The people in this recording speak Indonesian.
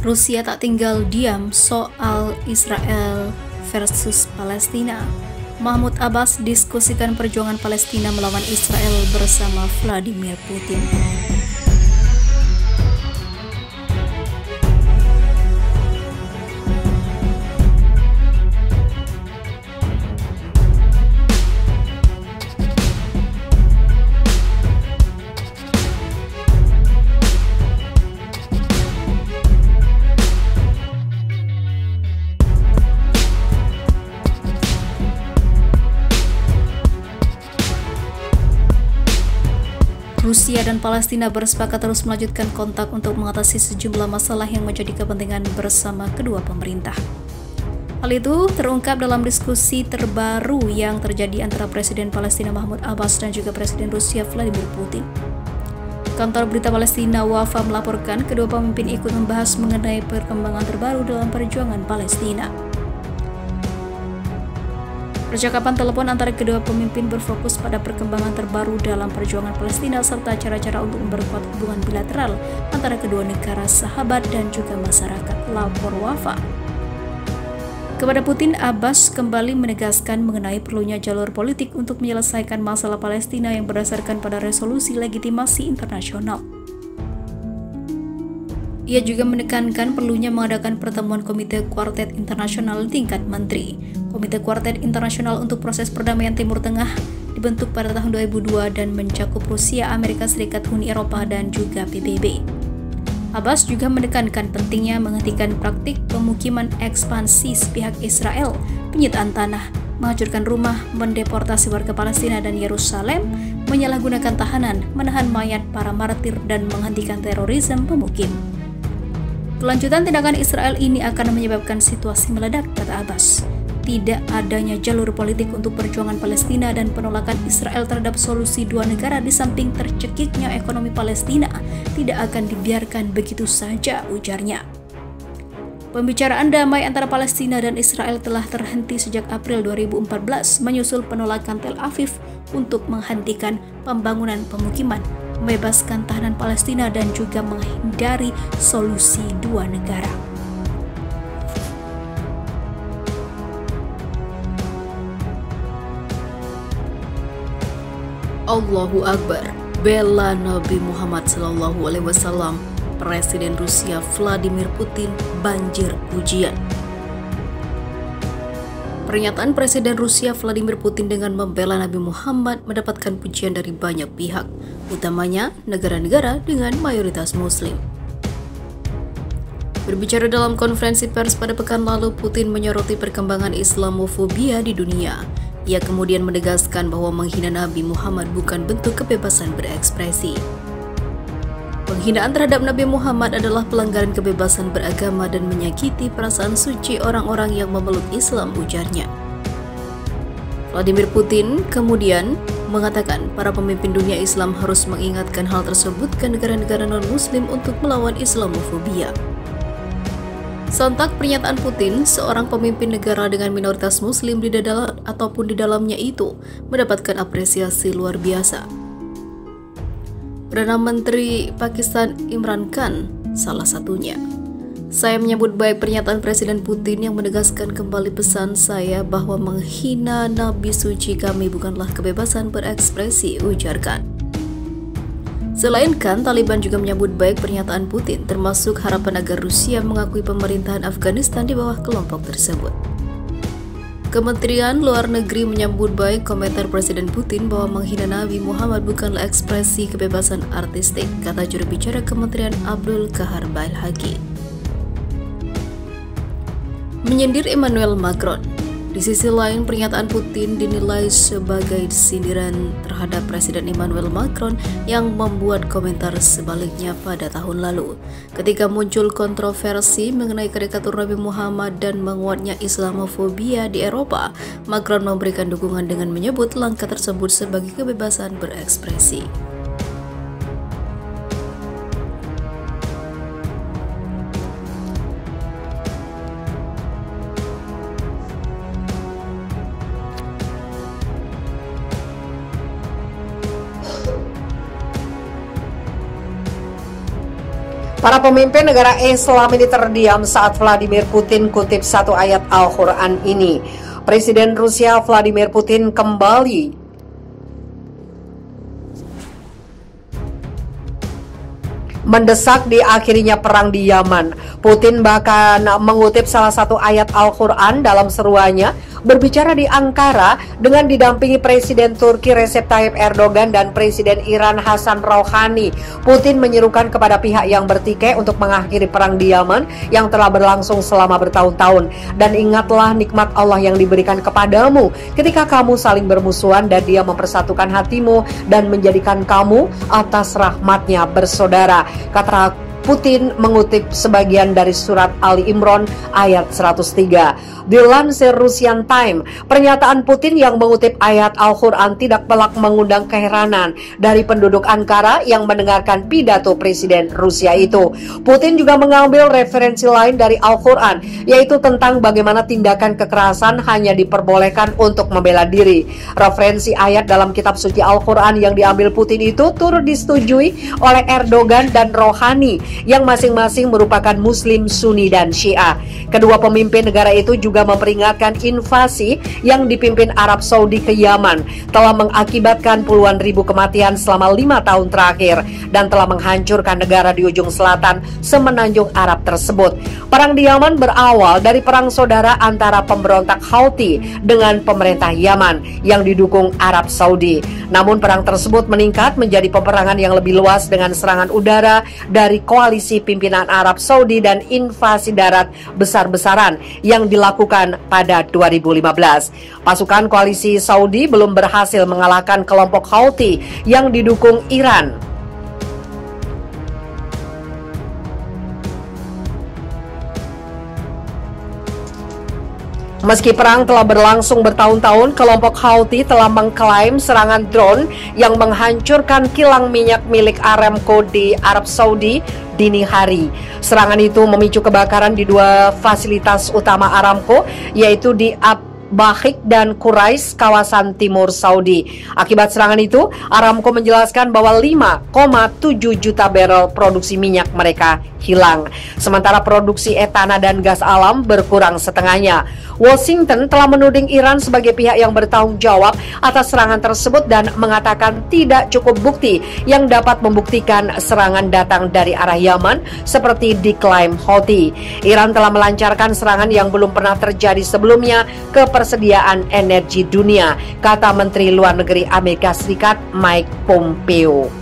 Rusia tak tinggal diam soal Israel versus Palestina. Mahmud Abbas diskusikan perjuangan Palestina melawan Israel bersama Vladimir Putin. Rusia dan Palestina bersepakat terus melanjutkan kontak untuk mengatasi sejumlah masalah yang menjadi kepentingan bersama kedua pemerintah. Hal itu terungkap dalam diskusi terbaru yang terjadi antara Presiden Palestina Mahmud Abbas dan juga Presiden Rusia Vladimir Putin. Kantor berita Palestina Wafa melaporkan kedua pemimpin ikut membahas mengenai perkembangan terbaru dalam perjuangan Palestina. Percakapan telepon antara kedua pemimpin berfokus pada perkembangan terbaru dalam perjuangan Palestina serta cara-cara untuk memperkuat hubungan bilateral antara kedua negara sahabat dan juga masyarakat, lapor Wafa. Kepada Putin, Abbas kembali menegaskan mengenai perlunya jalur politik untuk menyelesaikan masalah Palestina yang berdasarkan pada resolusi legitimasi internasional. Ia juga menekankan perlunya mengadakan pertemuan Komite Kuartet Internasional tingkat menteri. Komite Kuartet Internasional untuk Proses Perdamaian Timur Tengah dibentuk pada tahun 2002 dan mencakup Rusia, Amerika Serikat, Uni Eropa, dan juga PBB. Abbas juga menekankan pentingnya menghentikan praktik pemukiman ekspansi pihak Israel, penyitaan tanah, menghancurkan rumah, mendeportasi warga Palestina dan Yerusalem, menyalahgunakan tahanan, menahan mayat para martir, dan menghentikan terorisme pemukim. Kelanjutan tindakan Israel ini akan menyebabkan situasi meledak, kata Abbas. Tidak adanya jalur politik untuk perjuangan Palestina dan penolakan Israel terhadap solusi dua negara di samping tercekiknya ekonomi Palestina tidak akan dibiarkan begitu saja, ujarnya. Pembicaraan damai antara Palestina dan Israel telah terhenti sejak April 2014 menyusul penolakan Tel Aviv untuk menghentikan pembangunan pemukiman, membebaskan tahanan Palestina dan juga menghindari solusi dua negara. Allahu Akbar, bela Nabi Muhammad SAW. Presiden Rusia Vladimir Putin banjir pujian. Pernyataan Presiden Rusia Vladimir Putin dengan membela Nabi Muhammad mendapatkan pujian dari banyak pihak, utamanya negara-negara dengan mayoritas Muslim. Berbicara dalam konferensi pers pada pekan lalu, Putin menyoroti perkembangan Islamofobia di dunia. Ia kemudian menegaskan bahwa menghina Nabi Muhammad bukan bentuk kebebasan berekspresi. Penghinaan terhadap Nabi Muhammad adalah pelanggaran kebebasan beragama dan menyakiti perasaan suci orang-orang yang memeluk Islam, ujarnya. Vladimir Putin kemudian mengatakan para pemimpin dunia Islam harus mengingatkan hal tersebut ke negara-negara non-Muslim untuk melawan Islamofobia. Sontak pernyataan Putin, seorang pemimpin negara dengan minoritas Muslim di dalamnya itu mendapatkan apresiasi luar biasa. Perdana Menteri Pakistan Imran Khan salah satunya. Saya menyambut baik pernyataan Presiden Putin yang menegaskan kembali pesan saya bahwa menghina Nabi suci kami bukanlah kebebasan berekspresi, ujar Khan. Selain Khan, Taliban juga menyambut baik pernyataan Putin, termasuk harapan agar Rusia mengakui pemerintahan Afghanistan di bawah kelompok tersebut. Kementerian Luar Negeri menyambut baik komentar Presiden Putin bahwa menghina Nabi Muhammad bukanlah ekspresi kebebasan artistik, kata juru bicara Kementerian Abdul Kahar Bailhaqi. Menyindir Emmanuel Macron. Di sisi lain, pernyataan Putin dinilai sebagai sindiran terhadap Presiden Emmanuel Macron yang membuat komentar sebaliknya pada tahun lalu. Ketika muncul kontroversi mengenai karikatur Nabi Muhammad dan menguatnya Islamofobia di Eropa, Macron memberikan dukungan dengan menyebut langkah tersebut sebagai kebebasan berekspresi. Para pemimpin negara Islam ini terdiam saat Vladimir Putin kutip satu ayat Al-Quran ini. Presiden Rusia Vladimir Putin kembali mendesak diakhirinya perang di Yaman. Putin bahkan mengutip salah satu ayat Al-Quran dalam seruannya, berbicara di Ankara dengan didampingi Presiden Turki Recep Tayyip Erdogan dan Presiden Iran Hassan Rouhani. Putin menyerukan kepada pihak yang bertikai untuk mengakhiri perang di Yaman yang telah berlangsung selama bertahun-tahun. Dan ingatlah nikmat Allah yang diberikan kepadamu ketika kamu saling bermusuhan dan Dia mempersatukan hatimu dan menjadikan kamu atas rahmatnya bersaudara. Kata Putin mengutip sebagian dari surat Ali Imran ayat 103. Dilansir Russian Time, pernyataan Putin yang mengutip ayat Al-Quran tidak pelak mengundang keheranan dari penduduk Ankara yang mendengarkan pidato Presiden Rusia itu. Putin juga mengambil referensi lain dari Al-Quran, yaitu tentang bagaimana tindakan kekerasan hanya diperbolehkan untuk membela diri. Referensi ayat dalam kitab suci Al-Quran yang diambil Putin itu turut disetujui oleh Erdogan dan Rouhani yang masing-masing merupakan Muslim Sunni dan Syiah. Kedua pemimpin negara itu juga memperingatkan invasi yang dipimpin Arab Saudi ke Yaman telah mengakibatkan puluhan ribu kematian selama 5 tahun terakhir dan telah menghancurkan negara di ujung selatan semenanjung Arab tersebut. Perang di Yaman berawal dari perang saudara antara pemberontak Houthi dengan pemerintah Yaman yang didukung Arab Saudi. Namun perang tersebut meningkat menjadi peperangan yang lebih luas dengan serangan udara dari koalisi pimpinan Arab Saudi dan invasi darat besar-besaran yang dilakukan pada 2015. Pasukan koalisi Saudi belum berhasil mengalahkan kelompok Houthi yang didukung Iran. Meski perang telah berlangsung bertahun-tahun, kelompok Houthi telah mengklaim serangan drone yang menghancurkan kilang minyak milik Aramco di Arab Saudi dini hari. Serangan itu memicu kebakaran di dua fasilitas utama Aramco, yaitu di Bahik dan Quraish, kawasan timur Saudi. Akibat serangan itu, Aramco menjelaskan bahwa 5,7 juta barrel produksi minyak mereka hilang. Sementara produksi etana dan gas alam berkurang setengahnya. Washington telah menuding Iran sebagai pihak yang bertanggung jawab atas serangan tersebut dan mengatakan tidak cukup bukti yang dapat membuktikan serangan datang dari arah Yaman seperti diklaim Houthi. Iran telah melancarkan serangan yang belum pernah terjadi sebelumnya ke persediaan energi dunia, kata Menteri Luar Negeri Amerika Serikat Mike Pompeo.